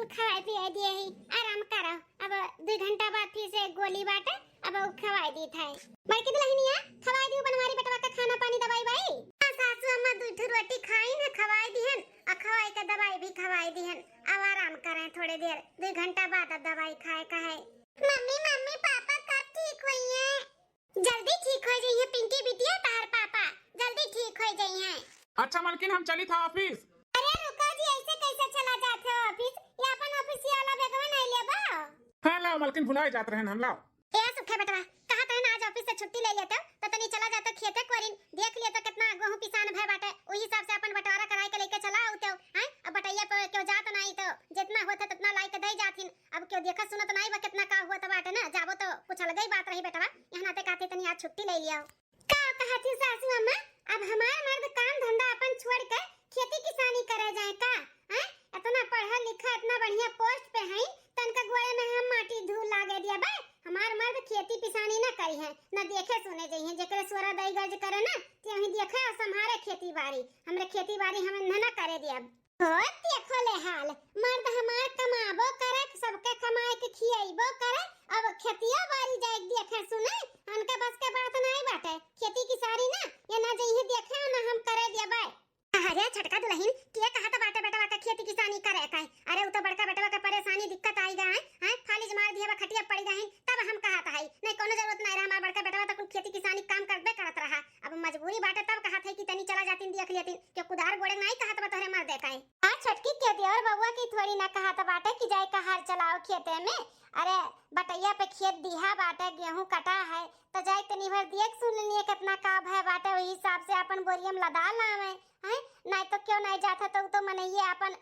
कुल खवाई पिया दिए ही आराम करो। अब 2 घंटा बाद फिर से गोली बाटे अब खवाई दी था। बड़की दुल्हनिया खवाई दी बनवारी बेटवा का खाना पानी दवाई भाई। सासू अम्मा 2 रोटी खाई ना खवाई दिहन और खवाई का दवाई भी खवाई दिहन। अब आराम करें थोड़ी देर 2 घंटा बाद अब दवाई खाए का है। मम्मी मम्मी पापा कब ठीक हुई हैं? जल्दी ठीक हो जाइए पिंकी बिटिया तार पापा जल्दी ठीक हो जाइए। अच्छा मालकिन हम चली था ऑफिस। अरे रुको जी ऐसे कैसे चला जाते हो ऑफिस? ये अपन ऑफिस वाला बेगवा नहीं लेबा? हाँ लाओ मालकिन भुलाए जाते हैं हम लाओ। ए सुखे बेटवा कहा था ना आज ऑफिस से छुट्टी ले लेते तो तनी चला जाता खेते कोरिन देख लिया तो कितना गेहूं पिसान भय बाटे ओही हिसाब से अपन बंटवारा कराई के लेके चला आउते हैं। अब बटैया पे क्यों जात नहीं तो जितना होता तितना लाई के दे जाथिन। अब क्यों देखा सुनत नहीं बा कितना का हुआ तो बाटे ना जाबो तो कुछ अलग ही बात रही बेटवा। यहां नाते कहते तनी आज छुट्टी ले लिया का कहती सासू अम्मा। अब हमारा मर्द काम धंधा अपन छोड़ के खेती किसानी करे जाए का हैं? इतना पढ़ा लिखा इतना बढ़िया पोस्ट पे है तनका गोड़े में हम माटी धूल लागे दिया बे। हमार मर्द खेती पिसानी न करी है न देखे सुने जइए जेकरे सोरा दई गज करे ना ते ही देखे और संभारे खेती बाड़ी। हमरे खेती बाड़ी हम न करे दिया। हो देखो ले हाल मर्द हमार कमाबो करे सबके कमाए के खियाइबो करे। अब खेतिया बाड़ी जाए देखे सुने उनके बस के बात नहीं बाटे। खेती किसानी ना ये ना जइए देखे ना हम करे दिया बे। अरे छटका दुल्हन के कहा था बाटे बेटवा का खेती किसानी करे का? अरे उ तो बड़का बेटवा का परेशानी दिक्कत आई गए हैं फालिज मार दिया खटिया पड़ी गए तब हम कहा था नहीं कोनो जरूरत नहीं रहा। हमारा बड़का बेटवा तो खेती किसानी काम करबे करत रहा। अब मजबूरी बाटे तब कहा था कि तनी चला जातीन देख लेतीन कि कुदार गोड़े नहीं कहा था तोहरे मर दे काई। हां छटकी के दे और बबुआ की थोड़ी ना कहा था बाटे कि जाए का हार चलाओ खेते में। अरे बटैया पे खेत दिहा बाटे गेहूं कटा है तो जाए तनी भर देख सुन लिए कितना का है बाटे वही हिसाब से अपन बोरियम लदा लावे हैं। नहीं तो क्यों नहीं जाता तो मनइए अपन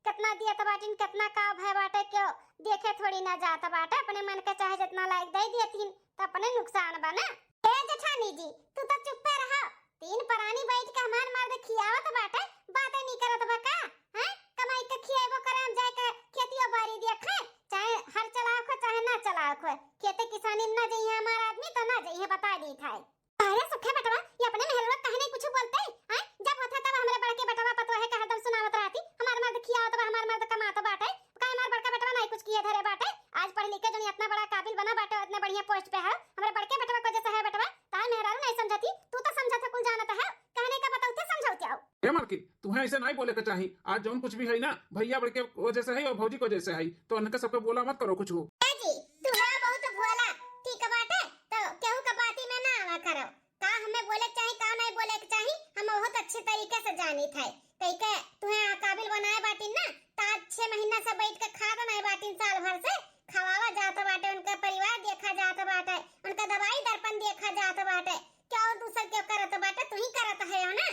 कितना दिया तो बाटिन कितना का है बाटे क्यों देखे थोड़ी ना जाता बाटे। अपने मन के चाहे जितना लायक दे दियथिन तो अपने नुकसान बना। ए जेठानी जी तू तो चुप पे रहो। 3 प्राणी बैठ के हमार मर्द खियावत बाटे बातें नहीं करत बा का हैं? कमाई के खियाबो करे हम जाए के खेतियो बाड़ी देखे चाहे हर चलाओ को चाहे ना चलाओ को खेती किसानी ना जइए हमार आदमी तो ना जइए बता दी था। अरे सुखे बेटवा ये अपने मेहरवा कहने कुछ बोलते हैं जब होता तब हमरे बड़के बेटवा पतो है का हरदम सुनावत रहती हमार मर्द खियावत बा हमार मर्द कमात बाटे का हमार बड़का बेटवा नहीं कुछ किए धरे बाटे। आज पढ़ लिख के जो इतना बड़ा काबिल बना बाटे इतने बढ़िया पोस्ट पे है हमरे बड़के बेटवा को जैसा है बेटवा ता मेहरा नहीं समझती तू तो समझत कुल जानत है कहने का बताऊते समझाओ आओ। ए मालकिन तुम्हें ऐसे नहीं बोले के चाहिए। आज जौन कुछ भी है ना भैया बड़के वजह से है और भौजी को जैसे है तो उनके सबके बोला मत करो कुछ हो। ए जी तू है बहुत भोला ठीक बाटे तो केहू का बाती में ना आवा करो का हमें बोले चाहे का नहीं बोले के चाहे हम बहुत अच्छे तरीके से जानी थे कई के तुम्हें काबिल बनाए बाटिन ना ता 6 महीना से बैठ के खा नहीं बाटिन साल भर से खवावा जाता बाटे उनका परिवार देखा जाता बाटे उनका दवाई दर्पण देखा जाता बाटे क्या और दूसर क्यों करत बाटे तू ही करत है ना।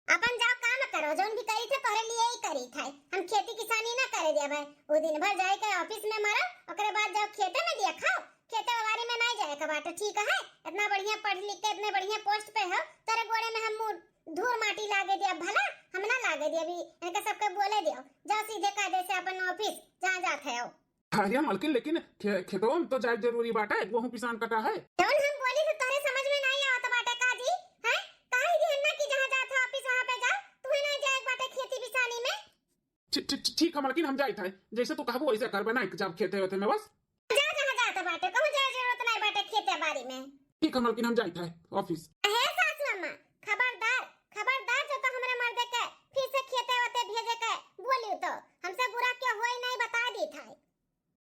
अपन जाओ काम करो जोन भी करी थे तोरे लिए ही करी थे हम खेती किसानी ना करे दिया भाई। वो दिन भर जाए के ऑफिस में मरो ओकरे बाद जाओ खेते में दिया खाओ खेते बाड़ी में नहीं जाए का बाटे ठीक है। इतना बढ़िया पढ़ लिख के इतने बढ़िया पोस्ट पे हो तेरे गोड़े में हम धूल माटी लागे दिया भला हम ना लागे दिया भी इनके सबके बोले दियो जाओ सीधे कायदे से अपन ऑफिस जहां जाते हो। अरे मालकिन लेकिन खेतों में तो जाए जरूरी बाटे गेहूं पिसान कटा है। जौन हम बोली तो तोरे समझ में नहीं आवत बाटे काजी हैं काहे दी ना कि जहां जाते ऑफिस वहां पे जाओ तू नहीं जाए बाटे खेती पिसानी में। ठीक है मालकिन हम जाए थे जैसे तू कहबो वैसे करबे ना जब खेते होते में बस जा जहां जाते बाटे कहूं जाए जरूरत नहीं बाटे खेते बाड़ी में। ठीक है मालकिन हम जाए थे ऑफिस। हे सासू अम्मा खबरदार जो तो हमरे मर्द के फिर से खेते होते भेजे के बोलियो तो हमसे बुरा क्यों होई नहीं बता दी था।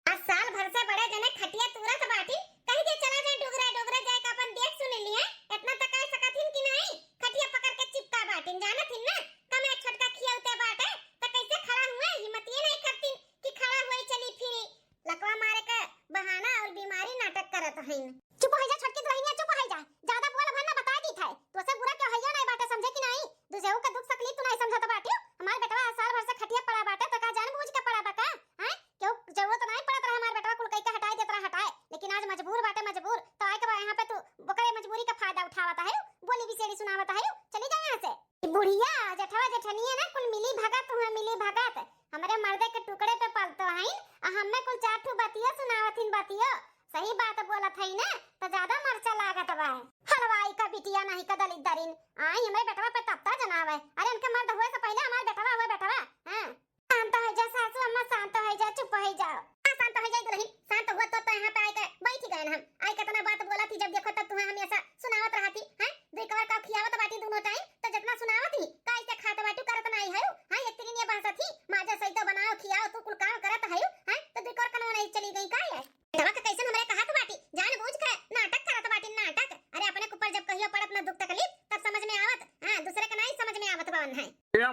आज साल भर से बड़े जने खटिया तुरत बाटी कहीं के चला जाए डोगरा जाए का अपन देख सुन लिए इतना तक कह सकथिन कि नहीं खटिया पकड़ के चिपका बाटिन जानथिन ना कम एक छटका खियाउते बाटे त कैसे खड़ा हुए हिम्मत ये नहीं करतिन कि खड़ा होई चली फिरी लकवा मारे के बहाना और बीमारी नाटक करत हईन। चुप हो जा छटकी दुल्हनिया चुप हो जा ज्यादा बोल भरना बता दी था तो से बुरा क्यों हइयो नहीं बाटे समझे कि नहीं दूसरे का दुख तकलीफ तू नहीं समझत बाटी हमार बेटवा साल भर से खटिया पड़ा बाटे तो का जानबूझ के पड़ा बा का हैं क्यों जरूरत नहीं पड़त रहा हमार बेटवा कुल कई का हटाई देत रहा हटाए लेकिन आज मजबूर बाटे मजबूर तो आए के बा यहां पे तू बकरे मजबूरी का फायदा उठावत है बोली बिसेड़ी सुनावत है चली जा यहां से। बुढ़िया जेठवा जेठनिया ना कुल मिली भगत हुआ मिली भगत हमरे मर्दे के टुकड़े पे पलतो हईन आ हमें कुल 4 ठू बतिया सुनावथिन बतिया सही बात बोलत है ना तो ज्यादा मरचा लागत बा हलवाई का बिटिया नहीं का दलित दरिन आई हमरे बेटवा पे तत्ता जनावे। अरे उनके मर्द होए से पहले हमार बेटवा होए बेटवा हां शांत हो जा सासू अम्मा शांत हो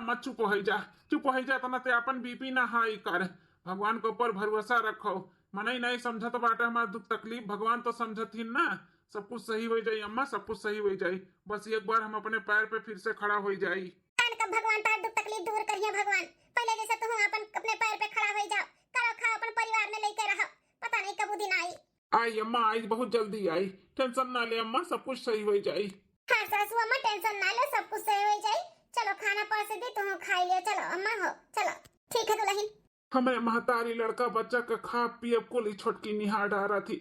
अम्मा चुप हो जा, चुप हो जा, तना ते अपन बीपी ना हाई कर। भगवान के ऊपर भरोसा रखो। मने नहीं समझत बाटे हमार दुख तकलीफ, भगवान तो समझथिन ना। सब कुछ सही हो जाई अम्मा, सब कुछ सही हो जाई। बस एक बार हम अपने पैर पे फिर से खड़ा हो जाई। कब भगवान तार दुख तकलीफ दूर करिए भगवान। पहले जैसे तुम अपन अपने पैर पे खड़ा हो जाओ, करो खा अपन परिवार में लेके रहो। पता नहीं कब वो दिन आई। आई अम्मा, आई, बहुत जल्दी आई। टेंशन ना ले अम्मा, सब कुछ सही हो जाई। हाँ सासू अम्मा टेंशन ना लो, सब कुछ सही हो जाई। चलो खाना परस दी, तुम खा लियो। चलो अम्मा हो, चलो ठीक है दुल्हन। हमें महतारी लड़का बच्चा का खा पिए कुल छोटकी निहार डारा थी।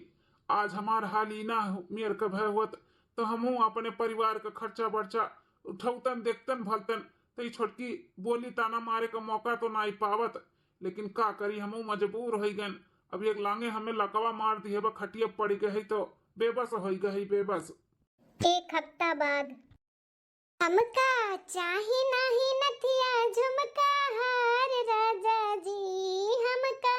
आज हमार हाल ही ना मेर का भय हुत तो हमू अपने परिवार का खर्चा बर्चा उठौतन देखतन भलतन। तो ये छोटकी बोली ताना मारे का मौका तो ना ही पावत, लेकिन का करी हमू मजबूर हो गए। अब एक लांगे हमें लकवा मार दी है, खटिया पड़ गई तो बेबस हो गई बेबस। एक हफ्ता बाद। हमका चाही नाही नथिया झुमका हार राजा जी, हमका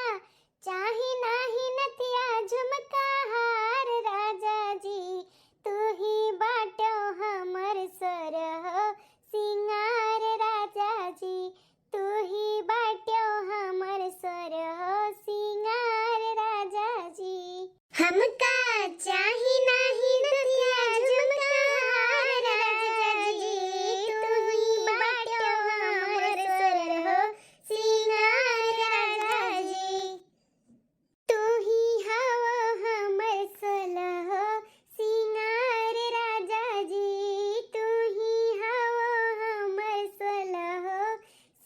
चाही नाही नथिया झुमका हार राजा जी। तू ही बाटो हमर सरह सिंगार राजा जी, तू ही बाटो हमर सरह सिंगार राजा जी। हमका चाही नाही नथिया झुमका हार राजा जी, तू ही बाटो हमर सरह सिंगार राजा जी। तू ही हवा हमर सलह सिंगार राजा जी, तू ही हवा हमर सलह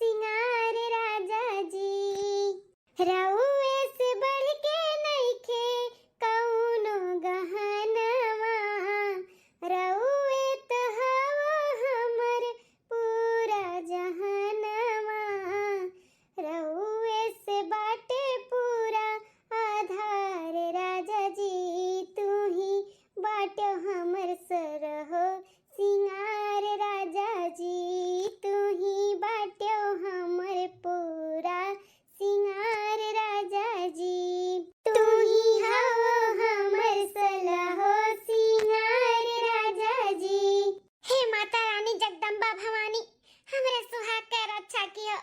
सिंगार राजा जी। रउए से बढ़ के नइखे कौनो गहनवा, रउए तो हवा हमर पूरा जहनवा, रउए से बाटे पूरा आधार राजा जी। तू ही बाटो हमर सरह सिंगार राजा जी, तू ही बाटो हमर पूरा सिंगार राजा जी। तू ही हवा हमर सलह सिंगार राजा जी। हे माता रानी जगदम्बा भवानी, हमरे सुहाग के रक्षा कियो।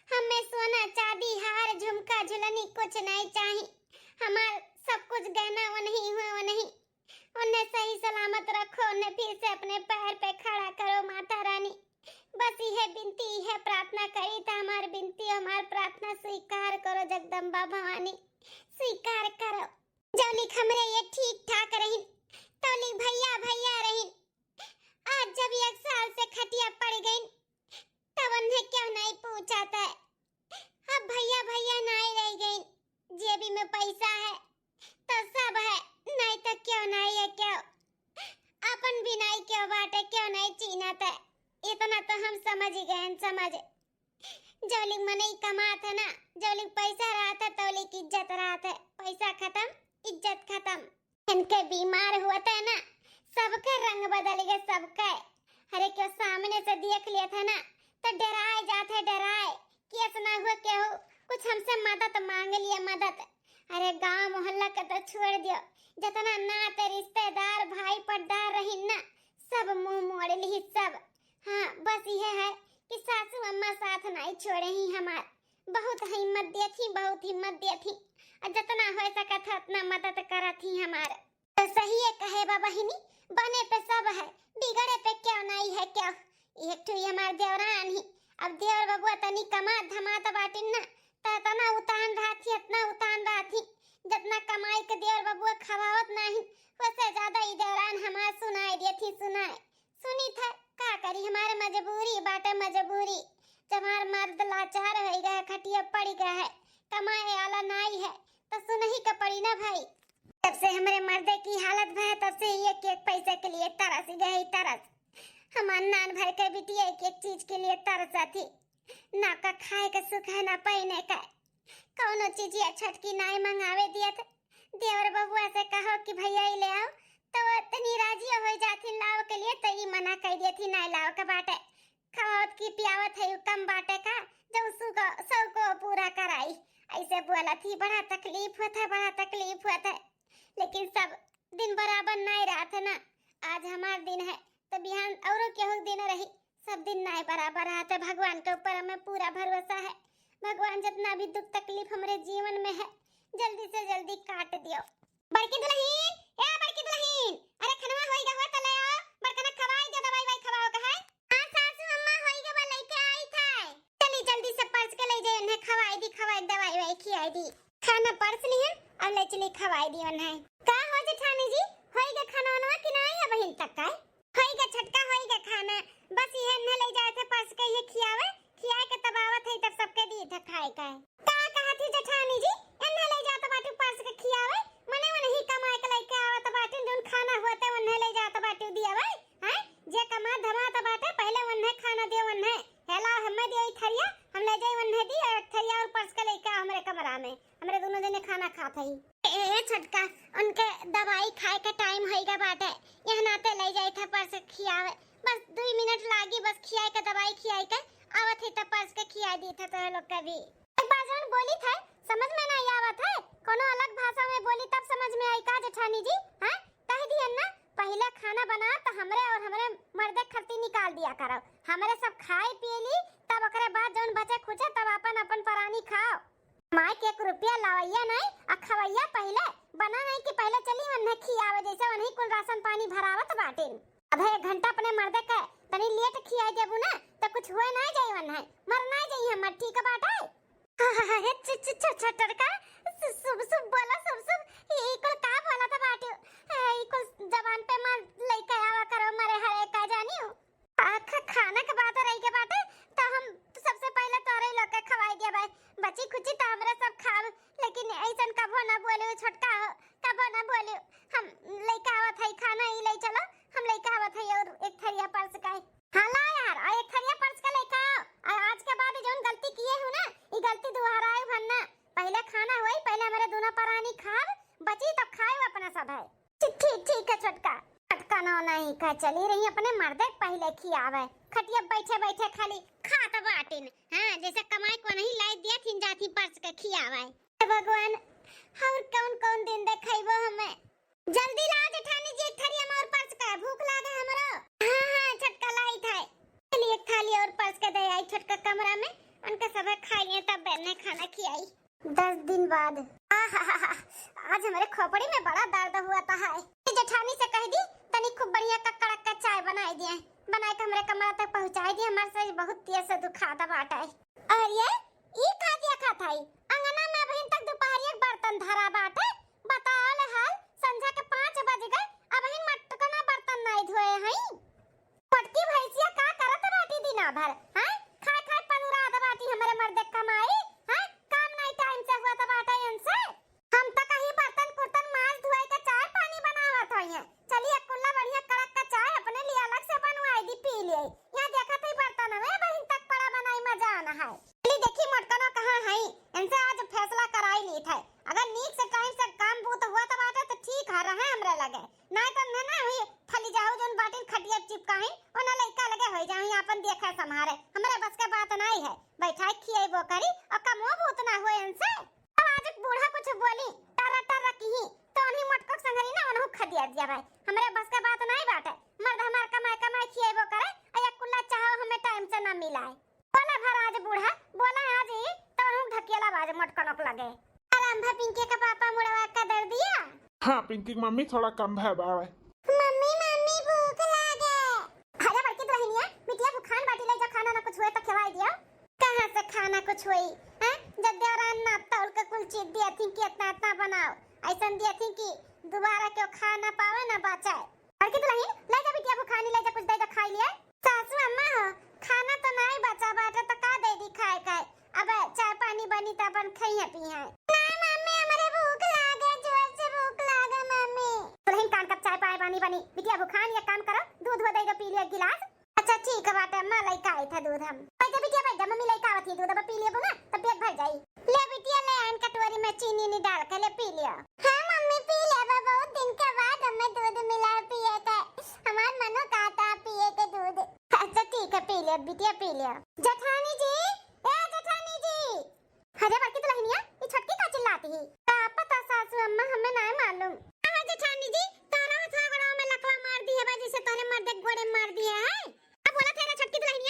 हमें सोना चांदी हार झुमका झुलनी कुछ नहीं चाहिए। हमार सब कुछ गहना वो नहीं हुआ, वो नहीं। उन्हें सही सलामत रखो, उन्हें फिर से अपने पैर पे खड़ा करो माता रानी। बस यह बिनती है प्रार्थना करी तो हमार बिनती हमार प्रार्थना स्वीकार करो जगदम्बा भवानी, स्वीकार करो। जौली हमरे ये ठीक ठाक रही तौली भैया भैया रही। आज जब 1 साल से खटिया पड़ गई तब उन्हें क्यों नहीं पूछाता है। अब भैया भैया नहीं रह गई। जेबी में पैसा है तो सब है, नहीं तो क्यों नहीं है। क्यों अपन भी नहीं क्यों बाटे, क्यों नहीं चीनत है। इतना तो हम समझ ही गए, समझ। जौली मने कमात है ना, जौली पैसा रहता है तौली की इज्जत रहता है। पैसा खत्म, इज्जत खत्म। इनके बीमार हुआ था ना, सबका रंग बदल गया, सबका। अरे क्यों सामने से देख लिया था ना तो डराए जाते, डराए कि ऐसा ना हुआ क्या हो कुछ हमसे मदद मांग लिया, मदद। अरे गांव मोहल्ला का तो छोड़ दियो, जितना नाते रिश्तेदार भाई पट्टादार रही ना सब मुंह मोड़ ली सब। हाँ बस यह है कि सासू अम्मा साथ नहीं छोड़े ही हमार। बहुत हिम्मत दी थी, बहुत हिम्मत दी थी, और जितना हो सका था उतना मदद करा थी हमार। तो सही है कहे बाबा हिनी, बने पे सब है, बिगड़े पे क्यों नहीं है। क्यों एक तो हमार देवरान ही। अब देवर बबुआ तनी कमा धमात बाटिन ना तना उतान रहा थी, इतना उतान रहा थी जितना कमाई के देवर बबुआ खवावत नहीं, उससे ज्यादा ही देवरान हमार सुनाई दी थी। सुनाए सुनी था का करी, हमारे मजबूरी बाटे मजबूरी। जब हमार मर्द लाचार हो गया, खटिया पड़ गया है, कमाए वाला नहीं है तो सुनही का पड़ी ना भाई। जब से हमारे मर्दे की हालत है तब से एक एक पैसे के लिए तरस गए, तरस। हमार नान भाई के बिटिया एक एक चीज के लिए तरसा थी, ना का खाए का सुख है ना पहने का। कौनो चीज या छटकी नाई मंगावे दिया था, देवर बबुआ से कहो कि भैया ही ले आओ तो इतनी राजी हो जाती लाव के लिए, तो ही मना कर दी थी नहीं लाव का बाटे। खावत की पियावत है कम बाटे का जो सब को पूरा कराई। ऐसे बोला थी, बड़ा तकलीफ हुआ था, बड़ा तकलीफ हुआ था। लेकिन सब दिन बराबर नहीं रहा था ना। आज हमार दिन है तो बिहान औरों के दिन रही, सब दिन नहीं बराबर आते। भगवान के ऊपर हमें पूरा भरोसा है। भगवान जितना भी दुख तकलीफ हमारे जीवन में है जल्दी से जल्दी काट दियो। बड़की दुल्हन, ए बड़की दुल्हन, अरे खनवा होई गवा तले आओ, बड़कना खवाई दे, दवाई वाई खवाओ का है। हां सासू अम्मा होई गवा लेके आई था। चली जल्दी से पर्स के ले जाए, उन्हें खवाई दी, खवाई दवाई वाई खिलाई दी। खाना पर्स ली है और ले चली खवाई दी उन्हें। का हो जेठानी जी, होई गे खाना बनवा कि नहीं है बहिन तक का? होई गे छटका, होई गे खाना, बस ये न ले जाए थे पर्स के ये खियावे, खिया के तब आवत है तब सबके दी थे खाए का। का कहा थी जेठानी जी, न ले जात बाटू पर्स के खियावे, मने वो नहीं कमाए के लेके आवत बाटू, जोन खाना होते उन्हें ले जात बाटू दियावे। हैं जे कमा धमात बाटे पहले उन्हें खाना दियो, उन्हें हेला हमें दियो थरिया, हम ले जाई उन्हें दी थरिया और पर्स के लेके हमरे कमरा में, हमरे दोनों जने खाना खात हई। ए छटका, उनके दवाई खाए का टाइम होइगा बाटे, यहां नाते ले जाई था पर्स खियावे, बस 2 मिनट लागी, बस खियाए के दवाई खियाए के आवत है तब पर्स के खिया दी था। तो लोग कभी एक बार जौन बोली था समझ में नहीं आवत है, कोनो अलग भाषा में बोली तब समझ में आई का जेठानी जी? हैं कह दियन ना पहले खाना बना तो हमरे और हमरे मर्दे खर्ची निकाल दिया करो, हमरे सब खाए पिए ली, तब ओकरे बाद जौन बचे खुचे तब अपन अपन परानी खाओ। माय के 1 रुपया लावैया नहीं आ खवैया पहले बना नहीं कि पहले चली उन्हें खियावे, जैसे उन्हीं कुल राशन पानी भरावत बाटिन। आधा 1 घंटा अपने मर्दे के तनी लेट खिया देबू ना तो कुछ हुए नहीं जाई उन्हें, मर नहीं जाई हम, ठीक बाटे। हे छटका सुब सुब बोला, सुब ई कुल का बोला था बाटू, ई कुल जबान पे मार लेके आवा करो मरे हरे का जानियो। खाना के बात रही के बाटे तो हम सबसे पहले तोरे लोग के खवाई दिया भाई, बची खुची तो हमरे सब खाव, लेकिन ऐसन कबो ना बोले छोटका, कबो ना बोले हम लेके आवत है खाना, ई ले चलो हम लेके आवत है और एक थरिया पर्स का। हां ला यार, और एक थरिया पर्स का लेके आओ, और आज के बाद जोन गलती किए हो ना ई गलती दोहराए भन्ना, पहले खाना होई, पहले हमारे दोनों परानी खाव, बची तब खाए अपना सब है। ठीक है छोटका, छटका ना नहीं का चली रही अपने मर्दे पहले खियावे, खटिया बैठे बैठे खाली खात बाटिन। हां जैसे कमाई को नहीं लाई दिया थिन जाती पर्स के खियावे। भगवान और कौन कौन दिन देखाइबो हमें, जल्दी ला जेठानी जी एक थरिया में और पर्स का, भूख लागे हमरो। हां छटका लाई था, चलिए एक थाली और पर्स के दे आई छटका कमरा में, उनके सब खाइए तब बहने खाना खिलाई। 10 दिन बाद आज हमारे खोपड़ी में बड़ा दर्द हुआ था। है जेठानी से कह दी तनी खूब बढ़िया का कड़क का चाय बनाई दिए, बनाए के हमरे कमरा तक पहुंचाई दी, हमारे से बहुत तेज से दुखाता बाटा है। और ये ई खा दिया खाता है अंगना में अभी तक दोपहर एक बर्तन धरा बाटे, बताओ ले हाल, संझा के 5 बज गए अभी मटकना बर्तन नहीं धोए हैं। पटकी भैंसिया का करत बाटी दिन भर, हैं खा खा पनुरा बाटी हमरे मर्दे कमाई, हैं काम नहीं टाइम से हुआ तो बाटा इनसे, हम तक कहीं बर्तन कुर्तन मांस धोए के चाय पानी बनावत होइए। चलिए कुल्ला बढ़िया कड़क का चाय अपने लिए अलग से बनवाई दी पी लिए, यहां देखा थे बर्तन में बहिन तक पड़ा बनाई मजा आना है। चली देखी मटकनो कहां है, इनसे आज फैसला कराई ली था, अगर नीक से टाइम से काम बूत हुआ तो बाटे तो ठीक है रहे हमरे लगे, नहीं तो ना हुई थली जाओ जोन बाटिन खटिया चिपकाई ओना लइका लगे होई जाई अपन देखे संभारे, हमरे बस के बात नहीं है, बैठा खिएबो करी और कमो भूत ना होए इनसे। अब आज एक बूढ़ा कुछ बोली टरा टरा की तो उन्हीं मटको संगरी ना उन्हों खदिया दिया भाई, हमरे बस के बात नहीं बाटे, मर्द हमार कमाए कमाए खिएबो करे या कुल्ला चाहो हमें टाइम से ना मिलाए। बोला भर आज बूढ़ा बोला आज ही तो उन्हों ढकेला बाज मटकनक लगे। आराम भा पिंकी का पापा मुड़वा का दर दिया। हाँ पिंकी की मम्मी थोड़ा कम है बाबा। मम्मी मम्मी भूख लागे। अरे बड़की दुल्हनिया मिटिया भूखान बाटी ले जो खाना ना कुछ हुए तो खवाई दियो। कहां से खाना कुछ हुई हैं, जब देवरान ना तौल के कुल चीज दिया थी कि इतना इतना बनाओ, ऐसन दिया थी कि दोबारा क्यों खा ना पावे ना बचाए। बड़की दुल्हन ले जा बिटिया भूखानी ले जा कुछ दे दो खा लिए। सासू अम्मा हो खाना तो नहीं बचा बाटे तो का दे दी खाए खाए, अब चाय पानी बनी त अपन खइए पिए। ना मम्मी हमरे भूख लागे, जोर से भूख लागे मम्मी। दुल्हन कान कप चाय पानी बनी, बिटिया भूखान या काम करो दूध हो दे दो पी लिए गिलास। अच्छा ठीक है बाटे अम्मा लइका आई था दूध हम पैदा बिटिया पैदा मम्मी लइका आवत है दूध अब पी लियो ना तो पेट भर जाई। ले बिटिया ले आन कटोरी में चीनी नी डाल के ले पी लियो। हां मम्मी पी ले बहुत दिन के बाद हमें दूध मिला पिए के, हमार मनो कहता पिए के दूध। अच्छा ठीक है पी ले बिटिया पी लियो। जेठानी जी ए जेठानी जी। अरे बड़की दुल्हनिया ये छटकी का चिल्लाती है, का पता सासू अम्मा हमें नहीं मालूम। हां जेठानी जी तारा था गड़ा में लकवा मार दी है बाजी से तोने मर्द गोड़े मार दिया है। अब बोला तेरा छटकी दुल्हनिया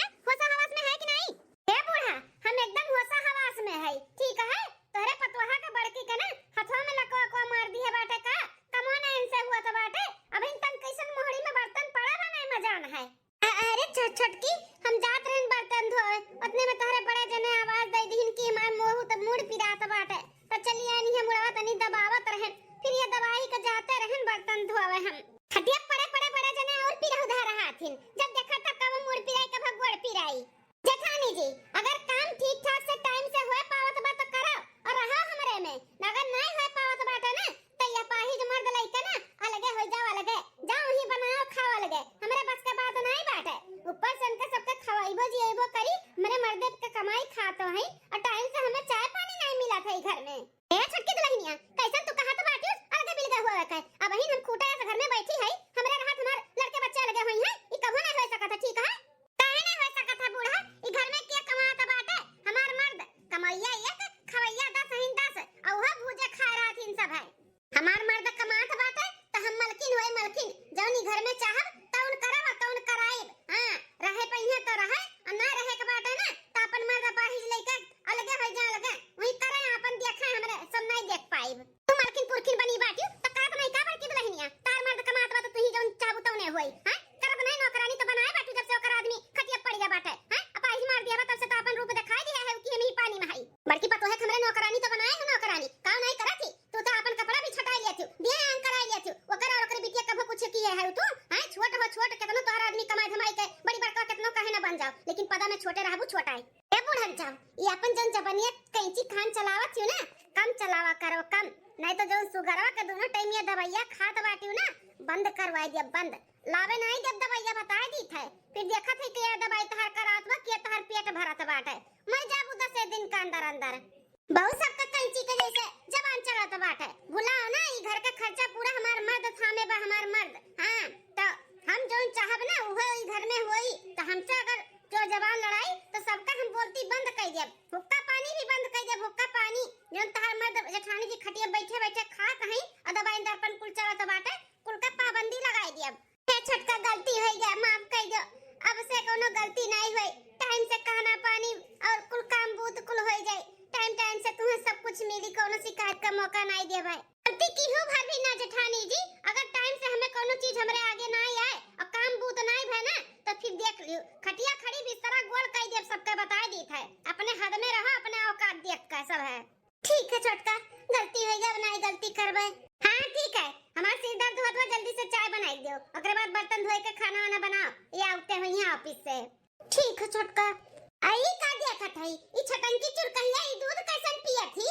लिया नहीं हम उड़ावा तनी दबावत रहन, फिर ये दवाई के जाते रहन बर्तन धोवे हम। खटिया पड़े पड़े बड़े जने और पीरा उधर रहा थिन, जब देखा तब कब मुड़ पिराई कब गोड़ पिराई। जेठानी जी अगर काम ठीक ठाक से टाइम से होए पावत बा तो करो और रहो हमरे में, अगर नहीं होए पावत बाटे ना तो ये पाही जो मर्द लइका ना अलगे हो जाओ, अलगे जाओ ही बनाओ खाओ अलगे, हमरे बस के बात नहीं बाटे। ऊपर से उनके सबके खवाइबो जिएबो करी, मेरे मर्द के कमाई खातो है और टाइम से हमें चाय पानी नहीं मिला था घर में। ए छटकी दुल्हनिया कैसन तू कहा तो बाटी अलगे बिल गए हुआ है, अब ही हम खूटा से घर में बैठी है, हमरे रात हमार लड़के बच्चे अलगे हुई हैं, ई कबो नहीं हो सकता, ठीक है काहे नहीं हो सकता बूढ़ा। ई घर में के कमाता बाटे, हमार मर्द कमैया एक खवैया 10 हिन 10 और वह भूजे खा रहा थिन सब है। हमार मर्द कमात बाटे तो हम मलकिन होए मलकिन, जौनी घर में चाहब तौन करब तौन कराइब। हां रहे पहिए तो रहे और ना रहे के बाटे ना तो अपन मर्द पाहिज लेके अलगे हो जा, अलगे वही करे अपन देखा हमरे सब नहीं देख पाइब। तू मलकिन पुरखिन बनी बाटी तो कात नहीं का बड़की दुल्हनिया, तार मर्द कमात बा तो तू ही जौन चाहबू तौने होई। हां करब नहीं नौकरानी तो बनाए बाटी, जब से ओकर आदमी खटिया पड़ गया बाटे। हां अपाहिज मार दिया बा तब से तो अपन रूप दिखाई दिया है कि हम ही पानी में हई। बड़की पतो है हमरे नौकरानी तो बनाए है, नौकरानी काम नहीं करती तू तो अपन कपड़ा भी छटाई लिया थी, दिया आन कराई लिया थी, ओकर और ओकर बिटिया कबो कुछ किए है तू। हां छोट हो छोट केतनो तोहर आदमी कमाई धमाई के बड़ी बड़का केतनो कहे ना बन जाओ, लेकिन पदा में छोटे रहबू छोटाई। ए बुढ़न जाओ ये अपन जन जबनियत कैंची खान चलावत हो ना कम चलावा करो कम, नहीं तो जो सुगरवा के दोनों टाइम ये दवाइयां खात बाटी ना बंद करवाई दिया, बंद लावे नहीं जब दवाइयां बता दी थे, फिर देखा थे कि ये दवाई तहर करात बा कि तहर पेट भरत बाटे। मैं जाबू 10 दिन का अंदर अंदर बहुत सबका कैंची के जैसे जबान चढ़त बाटे, भुलाओ ना ई घर का खर्चा पूरा हमार मर्द थामे बा, हमार मर्द। हां तो हम जोन चाहब ना वो ई घर में होई, तो हमसे अगर जो जबान लड़ाई तो सबका हम बोलती बंद कर दिया, हुक्का पानी भी बंद कर दिया, हुक्का पानी जोन तहर मर्द जेठानी जी खटिया बैठे बैठे खात हई और दवाई दर्पण कुल चलत बाटे कुल का पाबंदी लगाई दिया। हे छटका गलती हो गया माफ कर दो, अब से कोनो गलती नहीं होई, टाइम से खाना पानी और कुल काम बूत कुल हो जाए, टाइम टाइम से तुम्हें सब कुछ मिली, कोनो शिकायत का मौका नहीं दे भाई। गलती की हो भाभी ना जेठानी जी, अगर टाइम से हमें कोनो चीज हमरे आगे नहीं आए और काम बूत नहीं भे ना तो फिर देख लियो खटिया खड़ी बिस्तरा गोल कई देव सबके बता दी थे, अपने हद में रहो, अपने औकात देख के सब है। ठीक है छोटका गलती हो गया, नहीं गलती करबे। हां ठीक है हमार सिर दर्द होत बा, जल्दी से चाय बनाई दियो, ओकरे बाद बर्तन धोए के खाना वाना बनाओ, ये आउते होई है ऑफिस से। ठीक है छोटका। आई का देखत हई ई छटंकी चुरकहिया ई दूध कैसन पिया थी?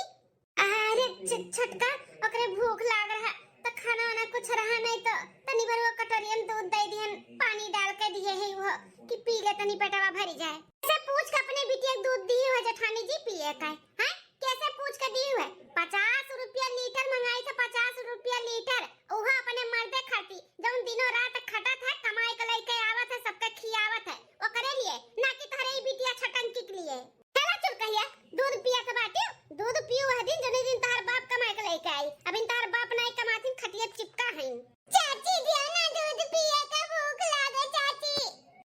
अरे छटका ओकरे भूख लाग रहा तो खाना वाना कुछ रहा नहीं तो तनी भर वो कटोरी में दूध दे दिहन, पानी डाल के दिए है वो कि पी ले तनी पेटवा भरी जाए। कैसे पूछ के अपने बिटिया दूध दी है जेठानी जी पिए का? हैं कैसे पूछ के दी है? 50 रुपया लीटर मंगाई थे, 50 रुपया लीटर ओहा अपने मर्दे खाती जौन दिनों रात खटत है कमाई के लेके आवत है सबके खियावत है वो करे लिए ना कि तहरे बिटिया छटंकी के लिए। चला चुप कहिया दूध पिया के बाटी दूध पियो है दिन जने दिन तार बाप कमाई के लेके आई, अब इन तार बाप नहीं कमाथिन खटिया चिपका है। चाची दिया ना दूध पिए का भूख लागे चाची।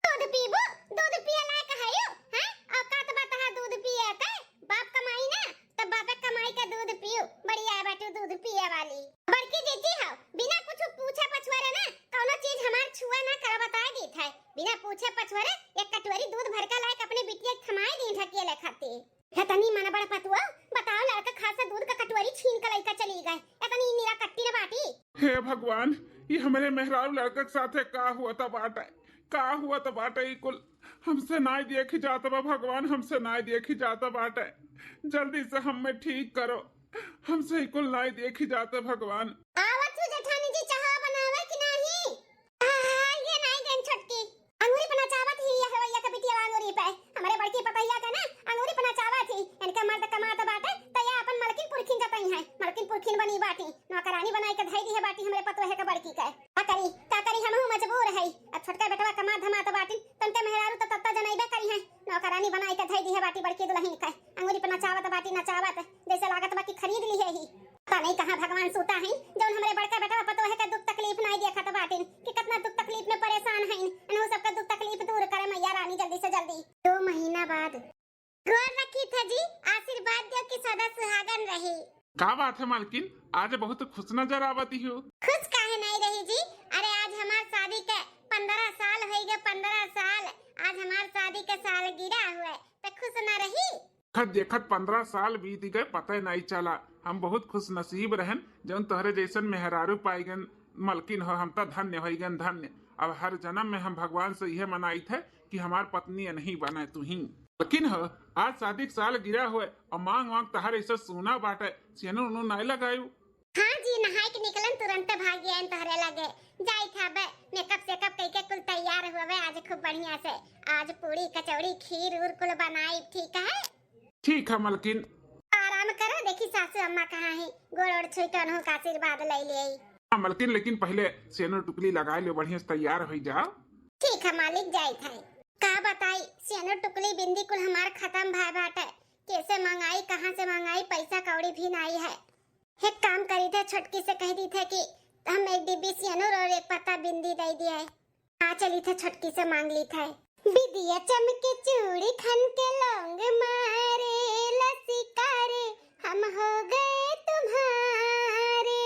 दूध पीबो दूध पिए लायक है यू हैं औकात बता है दूध पिए का, बाप कमाई ना तब बापे कमाई का दूध पियो, बढ़िया है बाटी दूध पिए वाली। बड़की जीती हो बिना कुछ पूछे पछवारे ना कोनो चीज हमार छुआ ना कर बता दी थे, बिना पूछे पछवारे एक कटोरी दूध भर के लायक अपने बिटिया थमाई दी ढकिए ले खाती है। तनी मन बड़ा पतुआ बताओ लड़का खासा दूध का कटोरी छीन के लेके चली गए, इतनी नीरा कट्टी न बाटी। हे भगवान ये हमारे मेहरारू लड़के के साथे का हुआ था बाटे, का हुआ था बाटे, ई कुल हमसे नाई देखी जाता बा भगवान, हमसे नाई देखी जाता बाटे, जल्दी से हमें ठीक करो, हमसे ही कुल नाई देखी जाता भगवान। आवत हो जेठानी जी चाह बनावे कि नहीं? ये नहीं देन छटकी अंगूरी पना चावत ही या हवैया के बिटिया अंगूरी पे हमारे बड़की पतैया के ना अंगूरी पना चावत ही, इनका मर्द कमात बाटे त या अपन मलकिन पुरखिन जतई है, मलकिन पुरखिन बनी बाटी नौकरानी बनाई के धई दी है बाटी हमरे पतो है के बड़की के। का करी हमहु मजबूर है, अब छोटका बेटवा कमा धमात बाटी तनके मेहरारू तो तत्ता जनैबे करी है, नौकरानी बनाई के धई दी है बाटी बड़की दुल्हन के, अंगूरी पना चावत बाटी ना चावत जैसे लागत बाकी खरीद ली है ही। पता नहीं कहां भगवान सूता है जौन हमरे बड़का बेटवा पतो है के दुख तकलीफ नहीं देखत बाटी कि कितना दुख तकलीफ में परेशान है, इन्हों सबका दुख तकलीफ दूर करे मैया रानी जल्दी से जल्दी। 2 महीना बाद गोर रखी था जी, आशीर्वाद दो कि सदा सुहागन रही। का बात है मालकिन आज बहुत खुश नजर आवती हो। खुश काहे नहीं रही जी, अरे आज हमार शादी के 15 साल हो गए, 15 साल आज हमार शादी के साल गिरा हुआ है तो खुश न रही। खत देखत 15 साल बीत गए, पता नहीं चला। हम बहुत खुश नसीब रहन जौन तोहरे जैसन मेहरारू पाईगन। मलकिन हो, हम तो धन्य हो गन, धन्य। अब हर जन्म में हम भगवान से यह मनाई थे कि हमार पत्नी नहीं बने तू ही। लेकिन हो, आज शादी साल गिरा हुए और मांग मांग तहार ऐसा सोना बाटे, सेनु उनु नहीं लगायू। हाँ जी, नहाई के निकलन तुरंत भाग गया तहरे लगे। जाई था बे मेकअप सेकअप कई के कुल तैयार हुए आज खूब बढ़िया से। आज पूरी कचौड़ी खीर उर कुल बनाई, ठीक है? ठीक है मलकिन। आराम करो, देखी सासू अम्मा कहाँ है, गोड़ ओड़ छुईटन हो का आशीर्वाद ले ले। हाँ मलकिन, लेकिन पहले सेनु टुकली लगा ले, बढ़िया से तैयार हो जाओ। ठीक है मालिक, जाई था। का बताई, सेनु टुकली बिंदी कुल हमार खत्म भाई बाटे। कैसे मंगाई, कहाँ से मंगाई, पैसा कौड़ी भी नहीं है। एक काम करी थे, छटकी से कह दी थे कि हम एक डिब्बी सियानूर और एक पत्ता बिंदी दे दिया है। आ चली थे, छटकी से मांग ली था। बिदिया चमके चूड़ी खन के लौंग मारे लसिकारे, हम हो गए तुम्हारे।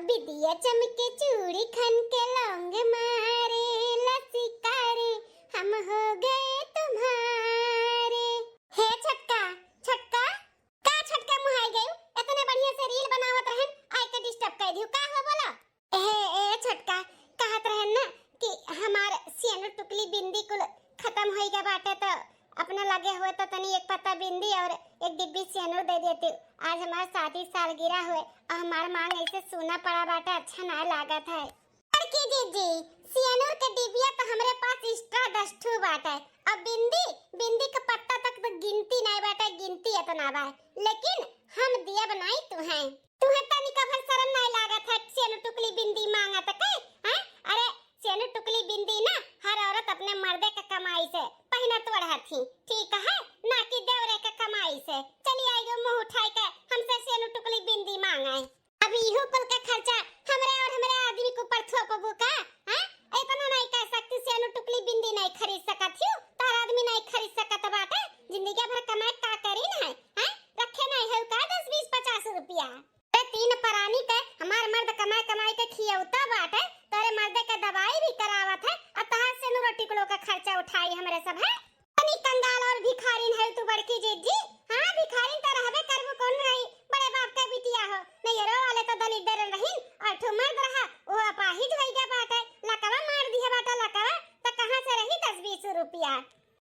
बिदिया चमके चूड़ी खन के लौंग मारे लसिकारे, हम हो गए तुम्हारे। हे छटका, छटका का छटका मुहाई गई, इतने बढ़िया से रील बनावत रहन, आई के डिस्टर्ब कर दियो। का हो बोला? ए छटका, कहत रहन ना कि हमार सियानू टुकली बिंदी कुल खत्म हो गया बाटे, तो अपने लगे हुए तो तनी एक पत्ता बिंदी और एक डिब्बी सियानू दे देती। आज हमार शादी सालगिरह हुए और हमार मांग ऐसे सोना पड़ा बाटे, अच्छा ना लागत है। लड़की जी, सियानूर के डिबिया तो हमरे पास एक्स्ट्रा 10 ठू बाटे। अब बिंदी का पत्ता तक तो गिनती नहीं बाटे, गिनती इतना बा। लेकिन हम दिया बनाई तुहे तनी कभर शर्म नहीं लागत है सियानू टुकली बिंदी मांगा त के? हैं? अरे सियानू टुकली बिंदी ना हर औरत अपने मर्दे का कमाई से पहना तोड़ हथी, ठीक है? ना कि देवरे का कमाई से। चली आई गो मुंह उठाई के हमसे सियानू टुकली बिंदी मांगाई। अब इहो कुल का खर्चा हमरे और हमरे आदमी को ऊपर थोपबू का? हैं? इतना नहीं कह सकती सियानू टुकली बिंदी नहीं खरीद सकत हूं, तार आदमी नहीं खरीद सकत बाटे। जिंदगी भर कमाए का करी ना है? हैं? रखे नहीं है का 10 20 50 रुपया? ते तीन परानी के हमार मर्द कमाए कमाए के खियौता बाटे, तारे मर्दे के दवाई भी करावत है और तहां से नु रोटी किलो का खर्चा उठाई हमरे सब है। तनी कंगाल और भिखारिन है तू बड़की जीजी। हां, भिखारिन त रहबे करबो कौन रही, बड़े बाप का बिटिया हो। नैरो वाले तो दलिदर रहीन और ठो मर्द रहा वो अपाहिज होई गया बाटे, लकवा मार दिया बाटा लकवा, त कहां से रही 10 20 रुपया?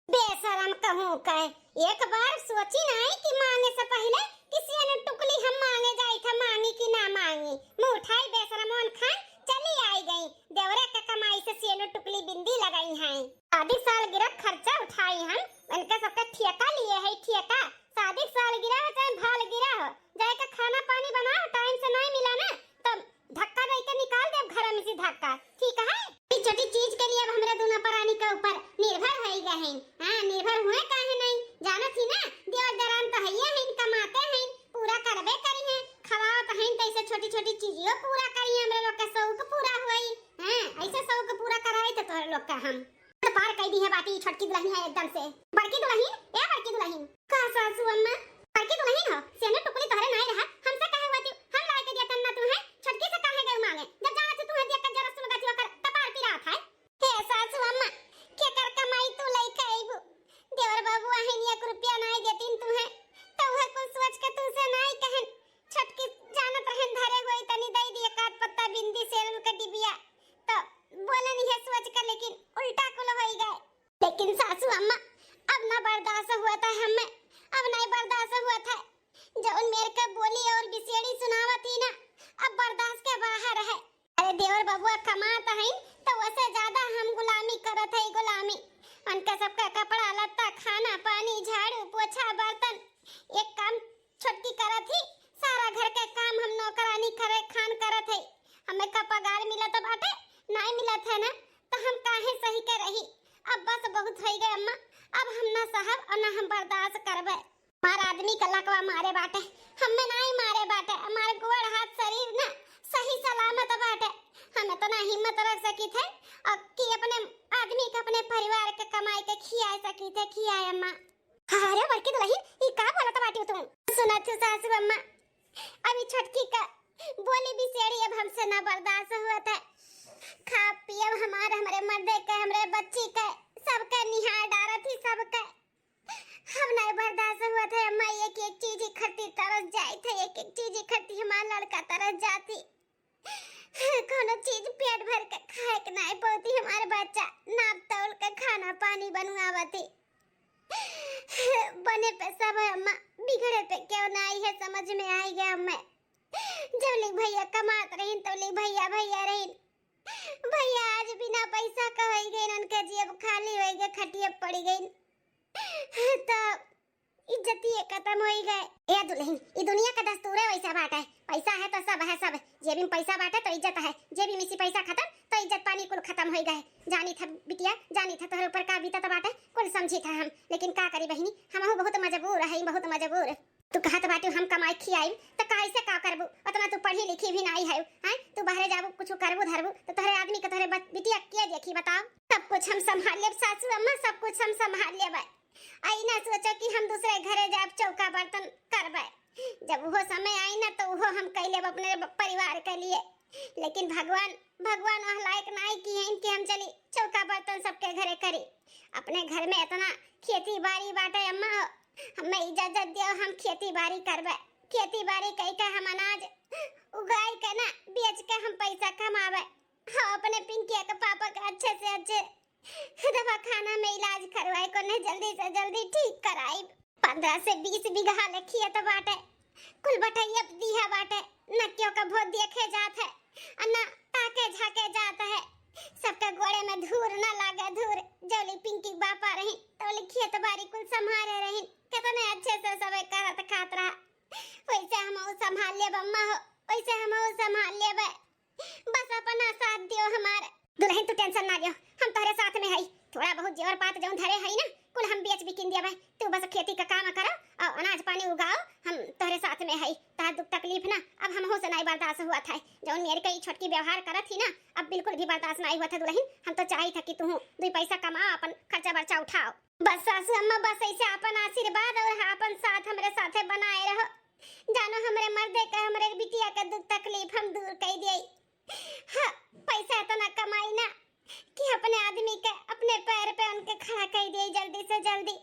बेशरम कहूं कह, एक बार सोची नहीं कि मांगे से पहले किसी ने टुकली हम मांगे जाई था, मांगी कि ना मांगी। मुंह उठाई बेशरमोन खान चली आई गई, देवरे के कमाई से सियानू टुकली बिंदी लगाई हैं। शादी सालगिरह खर्चा उठाई हम, इनका सबका ठेका लिए है, ठेका। शादी सालगिरह हो चाहे भालगिरह हो, जाके खाना पानी बनाओ, टाइम से नहीं मिला ना तब धक्का दे के निकाल दे घर में से धक्का, ठीक है? इस छोटी चीज के लिए अब हमरे दोनों परानी के ऊपर निर्भर हो गए हैं। हां, निर्भर हुए काहे नहीं, जानो थी ना देवर दरान तो हइया हैं, कमाते हैं, पूरा करबे करी हैं, खवात हैं, तो ऐसे छोटी छोटी चीजियों पूरा करी हमरे लोग का शौक पूरा होई। हां, ऐसे शौक पूरा कराई तो तोहरे लोग का हम तो पार कर दी है बाटी। छोटकी दुल्हन है एकदम से बड़की दुल्हन, ए बड़की दुल्हन का सासू अम्मा बड़की दुल्हन हो, सेने टुकड़ी तोहरे नहीं रहा, हमसे काहे होती, हम लाए के दिया तन्ना तू है, छोटकी से काहे गए मांगे, जब जाना थी तू है दिया कर जरा सुन गति कर कपार पिरा था। हे सासू अम्मा के कर कमाई तू लई के आईबू, देवर बाबू आहे 1 रुपया नहीं देतीन तू है, तो वह कुछ सोच के तुमसे नहीं कहन, छोटकी जानत रहन धरे होई तनी दई दिए काट पत्ता बिंदी सेल के डिबिया, तो बोले नहीं है सोच कर, लेकिन उल्टा कुल होई गए। लेकिन सासू अम्मा अब ना बर्दाश्त हुआ था हमें, अब नहीं बर्दाश्त हुआ था। जब मेरे का बोली और बिसेड़ी सुनावत ही ना, अब बर्दाश्त के बाहर है। अरे देवर बबुआ कमाता है तो वैसे ज्यादा हम गुलामी करत है, गुलामी। उनका सबका कपड़ा लत्ता खाना पानी झाड़ू पोछा बर्तन एक काम छोटकी करत ही, सारा घर के काम हम नौकरानी करे खान करत है। हमें का पगार मिलत बाटे, नहीं मिलत है ना तो हम काहे सही के रही। अब बस बहुत हो गए अम्मा, अब हम ना साहब और ना हम बर्दाश्त करबे। मार आदमी का लकवा मारे बाटे, हमें नहीं मारे बाटे, हमारे गोड़ हाथ शरीर ना सही सलामत बाटे। हमें तो ना हिम्मत रख सकी थे और कि अपने आदमी के अपने परिवार के कमाई के खिया सकी थे, खियाए अम्मा। अरे बड़की दुल्हन ई का बोलत बाटी तुम? सुना थी सासू अम्मा, अभी छोटकी का बोली भी सेड़ी अब हमसे ना बर्दाश्त हुआ था। खा पिए हमारे मर्दे के हमरे बच्ची के सबके निहार डारत ही सबके। हम नहीं बर्दाश्त हुआ था अम्मा, एक एक चीज इकट्ठी तरस जाई थे, एक एक चीज इकट्ठी हमारा लड़का तरस जाती। कोनो चीज पेट भर के खाए के नहीं पौती, हमारे बच्चा नाप तौल के खाना पानी बनवावती। बने पे सब है अम्मा, बिगड़े पे क्यों नहीं है समझ में आई गया अम्मा। जब ले भैया कमात रहीन तो ले भैया भैया रहीन, भैया आज बिना पैसा का हो गए, उनके जेब खाली हो गए, खटिया पड़ गई तो इज्जतिये खत्म हो गए। ए दुल्हन, ये दुनिया का दस्तूर है वैसा बात है, पैसा है तो सब है, सब जेबी में पैसा बाटे तो इज्जत है, जेबी में से पैसा खत्म तो इज्जत पानी कुल खत्म हो गए। जानी था बिटिया, जानी था तोहरे ऊपर का बीता तो बाटे, कुल समझी था हम, लेकिन का करी बहनी, हम बहुत मजबूर है, बहुत मजबूर। तू कहत बाटे हम कमाई खियाई तो कैसे का करबू, उतना तू पढ़ी लिखी भी नहीं है, हैं तू बाहर जाबू कुछ करबू धरबू तो तोहरे आदमी के तोहरे बिटिया के देखी बताओ। सब कुछ हम संभाल लेब सासू अम्मा, सब कुछ हम संभाल लेब। आई ना सोचो कि हम दूसरे घरे जाब चौका बर्तन करबे, जब वो समय आई ना तो वो हम कह लेब अपने परिवार के लिए, लेकिन भगवान वह लायक नहीं की है कि हम चली चौका बर्तन सबके घरे करी। अपने घर में इतना खेती बाड़ी बाटे अम्मा, हमें इजाजत दियो हम खेती बाड़ी करबे, खेती बाड़ी कह के हम अनाज उगाई के ना बेच के हम पैसा कमावे, हाँ अपने पिंकी के पापा का अच्छे से अच्छे दवा खाना में इलाज करवाए को ने जल्दी से जल्दी ठीक कराई। 15 से 20 बीघा लखिए तो बाटे, कुल बटैया दिया बाटे, न क्यों का भोत देखे जात है, अन्ना ताके झाके जाता है, सबका गोड़े में धूर न लागे धूर। जोली पिंकी बापा रही तो बोली खेत बाड़ी कुल संभाले रही, कितने अच्छे से सब करत खात रहा, वैसे हम संभाल ले अम्मा हो, वैसे हम संभाल लेबे, बस अपना साथ दियो हमारे। दुल्हन तू टेंशन ना लियो, हम तोहरे साथ में हई, थोड़ा बहुत जेवर पात जौन धरे हई ना कुल हम बेच बिकिन देबे, तू बस खेती का काम करो और अनाज पानी उगाओ, हम तोहरे साथ में हई। तार दुख तकलीफ ना अब हमहू से नहीं बर्दाश्त हुआ था, जौन मेरे कई छोटकी व्यवहार करत थी ना अब बिल्कुल भी बर्दाश्त नहीं हुआ था दुल्हन। हम तो चाही था कि तू 2 पैसा कमाओ, अपन खर्चा बर्चा उठाओ, बस सासू अम्मा बस ऐसे अपन आशीर्वाद और अपन साथ हमरे साथे बनाए रहो, जानो हमरे मर्दे का हमरे बिटिया का दुख तकलीफ हम दूर कर दिए। हाँ, पैसा इतना कमाई ना कि अपने आदमी के अपने पैर पे उनके खड़ा कर दिए, जल्दी से जल्दी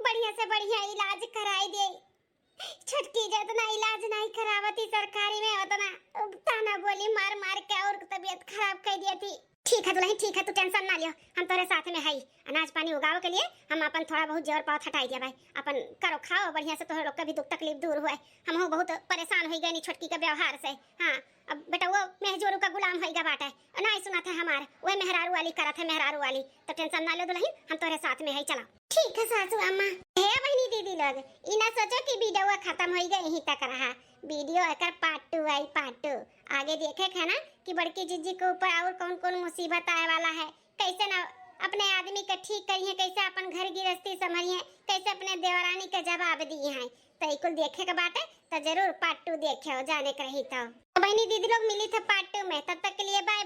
बढ़िया से बढ़िया इलाज कराई दिए। छटकी जितना इलाज नहीं करावती सरकारी में उतना ताना बोली मार मार के और तबीयत खराब कर दी थी। ठीक है दुल्हन ठीक है, तू टेंशन ना लियो, हम तेरे साथ में हई, अनाज पानी उगाओ के लिए हम अपन थोड़ा बहुत जोर पाव हटाई दिया भाई, अपन करो खाओ बढ़िया से, तोहरे लोग का भी दुख तकलीफ दूर हुए, हम बहुत परेशान हो गए छोटकी के व्यवहार से। हाँ अब बेटा वो मेहजोरू का गुलाम होइगा बाटे, नहीं सुना था हमार वह मेहरारू वाली करा था, मेहरारू वाली, तो टेंशन ना लो दुल्हन, हम तोरे साथ में हई, चला। ठीक है सासू अम्मा। हे बहनी दीदी लोग, इना सोचो कि वीडियो खत्म हो गई यहीं तक रहा, वीडियो एकर पार्ट 2 आई, पार्ट 2 आगे देखे है ना कि बड़की जीजी के ऊपर और कौन कौन मुसीबत आए वाला है, कैसे ना अपने आदमी के ठीक करिए, कैसे अपन घर गृहस्थी संभालिए, कैसे अपने देवरानी के जवाब दिए हैं, तो इकुल देखे के बात है तो जरूर पार्ट 2 देखे हो जाने के रही तो बहनी दीदी लोग मिली थे पार्ट 2 में, तब तक के लिए बाय।